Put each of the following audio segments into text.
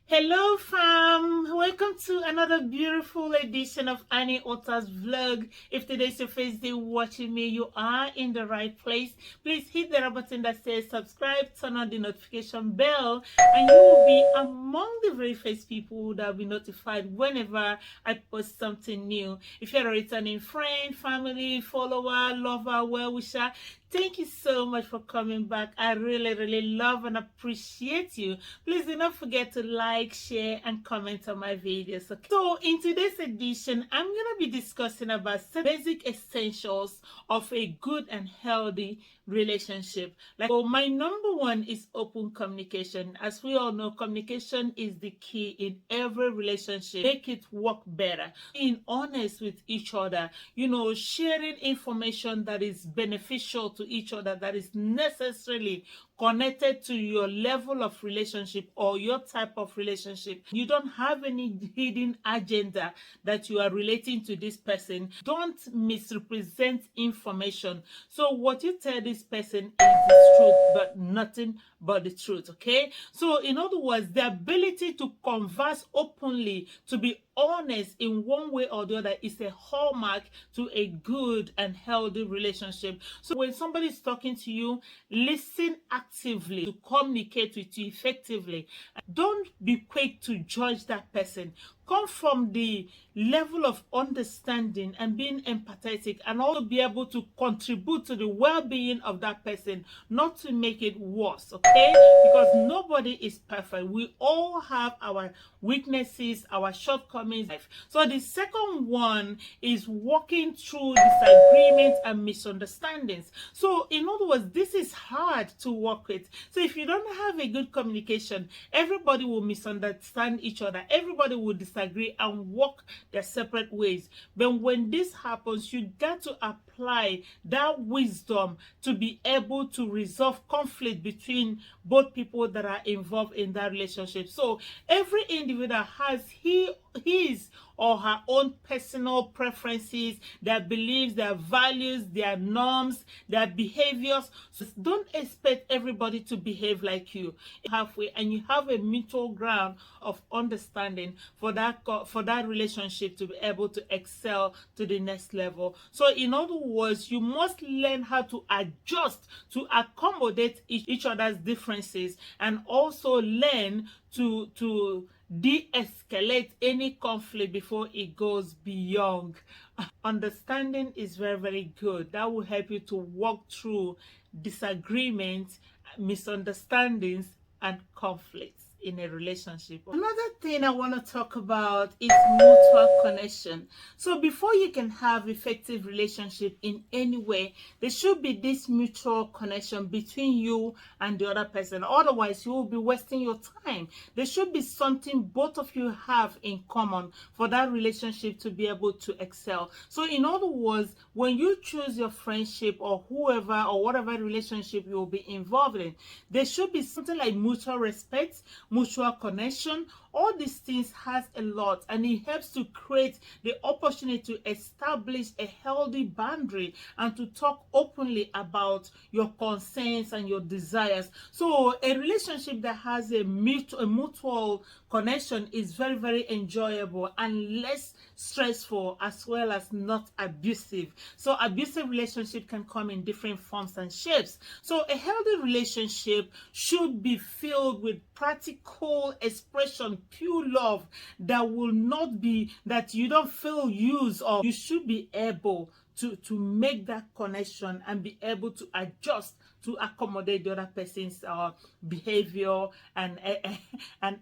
Hello fam, welcome to another beautiful edition of Annie Otta's vlog. If today's your first day watching me, you are in the right place. Please hit the red button that says subscribe, turn on the notification bell, and you will be among the very first people that will be notified whenever I post something new. If you're a returning friend, family, follower, lover, well-wisher, thank you so much for coming back. I really love and appreciate you. Please do not forget to like, share, and comment on my videos. Okay? So in today's edition, I'm going to be discussing about some basic essentials of a good and healthy relationship. So my number one is open communication. As we all know, communication is the key in every relationship. Make it work better. Being honest with each other, sharing information that is beneficial to each other, that is necessarily connected to your level of relationship or your type of relationship. You don't have any hidden agenda that you are relating to this person. Don't misrepresent information. So what you tell this person is the truth, but nothing but the truth. Okay, so in other words, the ability to converse openly, to be honest in one way or the other, is a hallmark to a good and healthy relationship. So when somebody is talking to you, listen actively to communicate with you effectively. Don't be quick to judge that person. Come from the level of understanding and being empathetic, and also be able to contribute to the well-being of that person, not to make it worse. Okay, because nobody is perfect. We all have our weaknesses, our shortcomings. So the second one is working through disagreements and misunderstandings. So in other words, this is hard to work with. So if you don't have a good communication, everybody will misunderstand each other, everybody will disagree and walk their separate ways. But when this happens, you got to apply that wisdom to be able to resolve conflict between both people that are involved in that relationship. So every individual has his or her own personal preferences, their beliefs, their values, their norms, their behaviors. So don't expect everybody to behave like you halfway, and you have a mutual ground of understanding for that relationship to be able to excel to the next level. So in other words, you must learn how to adjust to accommodate each other's differences, and also learn to de-escalate any conflict before it goes beyond. Understanding is very good. That will help you to walk through disagreements, misunderstandings, and conflicts in a relationship. Another thing I want to talk about is mutual connection. So before you can have effective relationship in any way, there should be this mutual connection between you and the other person. Otherwise, you will be wasting your time. There should be something both of you have in common for that relationship to be able to excel. So in other words, when you choose your friendship or whoever or whatever relationship you will be involved in, there should be something like mutual respect, mutual connection. All these things has a lot, and it helps to create the opportunity to establish a healthy boundary and to talk openly about your concerns and your desires. So a relationship that has a mutual connection is very enjoyable and less stressful, as well as not abusive. So abusive relationship can come in different forms and shapes. So a healthy relationship should be filled with practical expression, pure love, that will not be that you don't feel used, or you should be able to make that connection and be able to adjust to accommodate the other person's behavior and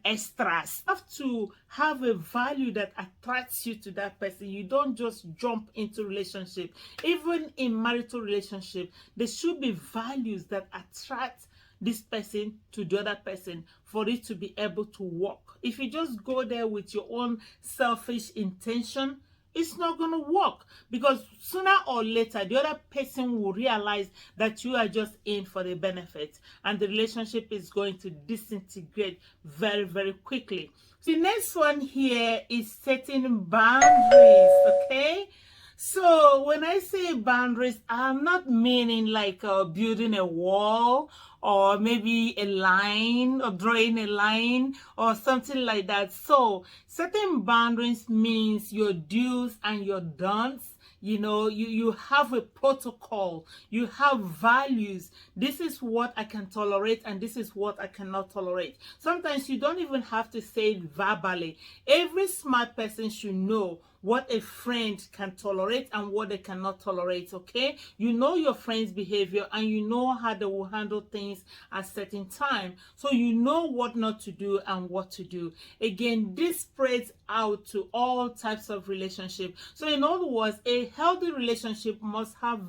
extras. You have to have a value that attracts you to that person. You don't just jump into relationship. Even in marital relationship, there should be values that attract this person to the other person for it to be able to work. If you just go there with your own selfish intention, it's not going to work, because sooner or later the other person will realize that you are just in for the benefit, and the relationship is going to disintegrate very quickly. The next one here is setting boundaries. Okay, so when I say boundaries, I'm not meaning like building a wall or maybe a line, or drawing a line or something like that. So setting boundaries means your do's and your don'ts. You know, you have a protocol, you have values. This is what I can tolerate and this is what I cannot tolerate. Sometimes you don't even have to say it verbally. Every smart person should know what a friend can tolerate and what they cannot tolerate. Okay, you know your friend's behavior and you know how they will handle things at certain time, so you know what not to do and what to do. Again, this spreads out to all types of relationship. So in other words, a healthy relationship must have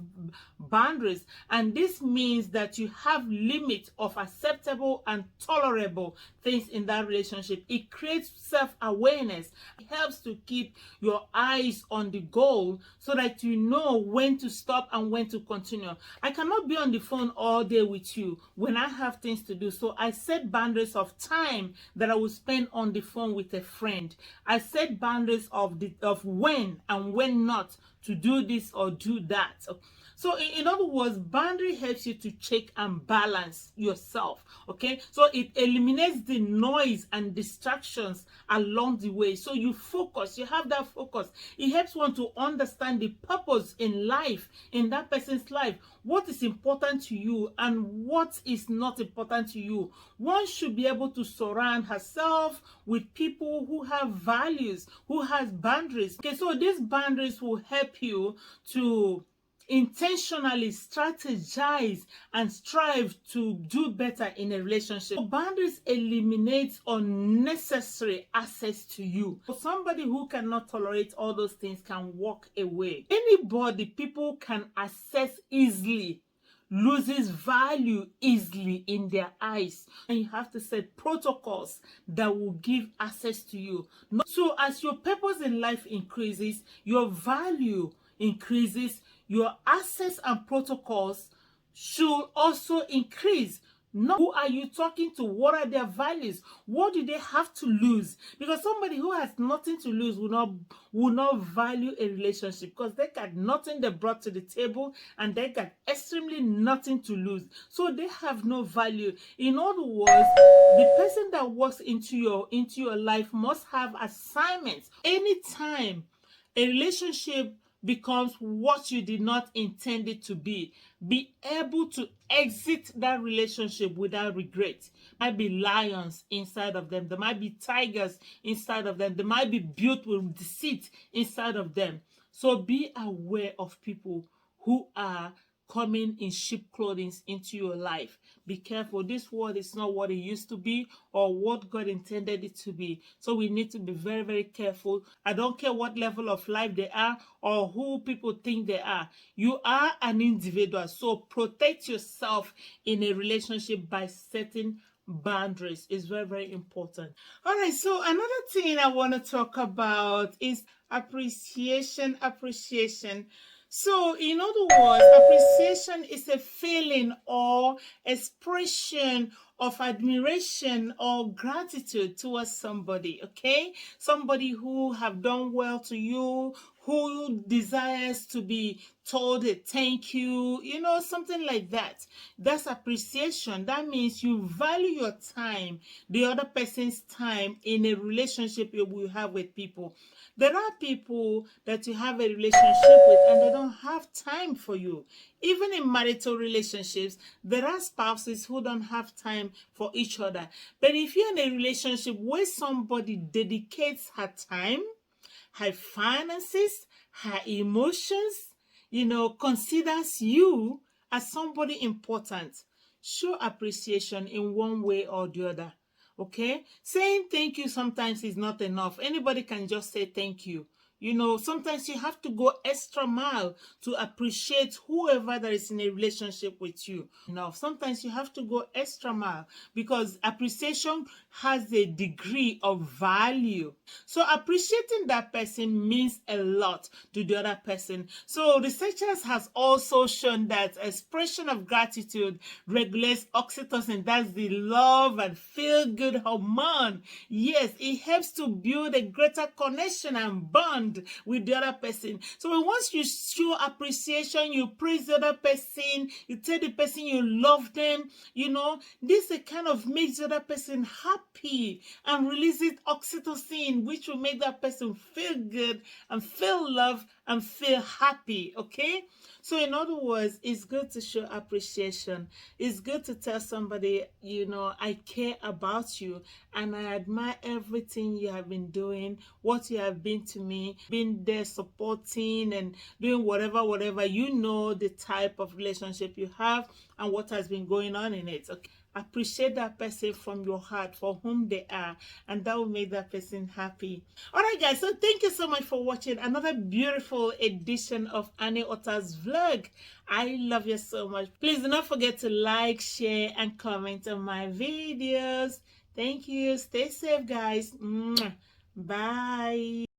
boundaries, and this means that you have limits of acceptable and tolerable things in that relationship. It creates self-awareness. It helps to keep your eyes on the goal so that you know when to stop and when to continue. I cannot be on the phone all day with you when I have things to do, so I set boundaries of time that I will spend on the phone with a friend. I set boundaries of when and when not to do this or do that. So in other words, boundary helps you to check and balance yourself. Okay, so it eliminates the noise and distractions along the way, so you focus, you have that focus. It helps one to understand the purpose in life, in that person's life, what is important to you and what is not important to you. One should be able to surround herself with people who have values, who has boundaries. Okay, so these boundaries will help you to intentionally strategize and strive to do better in a relationship. So boundaries eliminate unnecessary access to you. For somebody who cannot tolerate all those things can walk away. Anybody people can access easily loses value easily in their eyes, and you have to set protocols that will give access to you. So as your purpose in life increases, your value increases, your access and protocols should also increase. Not who are you talking to? What are their values? What do they have to lose? Because somebody who has nothing to lose will not value a relationship, because they got nothing they brought to the table and they got extremely nothing to lose. So they have no value. In other words, the person that walks into your life must have assignments. Anytime a relationship becomes what you did not intend it to be able to exit that relationship without regret. There might be lions inside of them. There might be tigers inside of them. They might be built with deceit inside of them. So be aware of people who are coming in sheep clothing into your life. Be careful. This world is not what it used to be or what God intended it to be. So we need to be very, very careful. I don't care what level of life they are or who people think they are. You are an individual. So protect yourself in a relationship by setting boundaries. Is very, very important. All right, so another thing I want to talk about is appreciation. So, in other words, appreciation is a feeling or expression of admiration or gratitude towards somebody, okay? Somebody who have done well to you, who desires to be told a thank you, you know, something like that. That's appreciation. That means you value your time, the other person's time in a relationship you will have with people. There are people that you have a relationship with and they don't have time for you. Even in marital relationships, there are spouses who don't have time for each other. But if you're in a relationship where somebody dedicates her time, her finances, her emotions, you know, considers you as somebody important, show appreciation in one way or the other. Okay, saying thank you sometimes is not enough. Anybody can just say thank you. You know, sometimes you have to go extra mile to appreciate whoever that is in a relationship with you. Now, sometimes you have to go extra mile because appreciation has a degree of value. So appreciating that person means a lot to the other person. So researchers has also shown that expression of gratitude regulates oxytocin. That's the love and feel good hormone. Yes, it helps to build a greater connection and bond bond with the other person. So once you show appreciation, you praise the other person, you tell the person you love them, this kind of makes the other person happy and releases oxytocin, which will make that person feel good and feel loved and feel happy. Okay, so in other words, it's good to show appreciation. It's good to tell somebody, I care about you and I admire everything you have been doing, what you have been to me, being there supporting and doing whatever, the type of relationship you have and what has been going on in it. Okay, appreciate that person from your heart for whom they are, and that will make that person happy. All right, guys, so thank you so much for watching another beautiful edition of Annie Otta's vlog. I love you so much. Please do not forget to like, share and comment on my videos. Thank you. Stay safe, guys. Bye.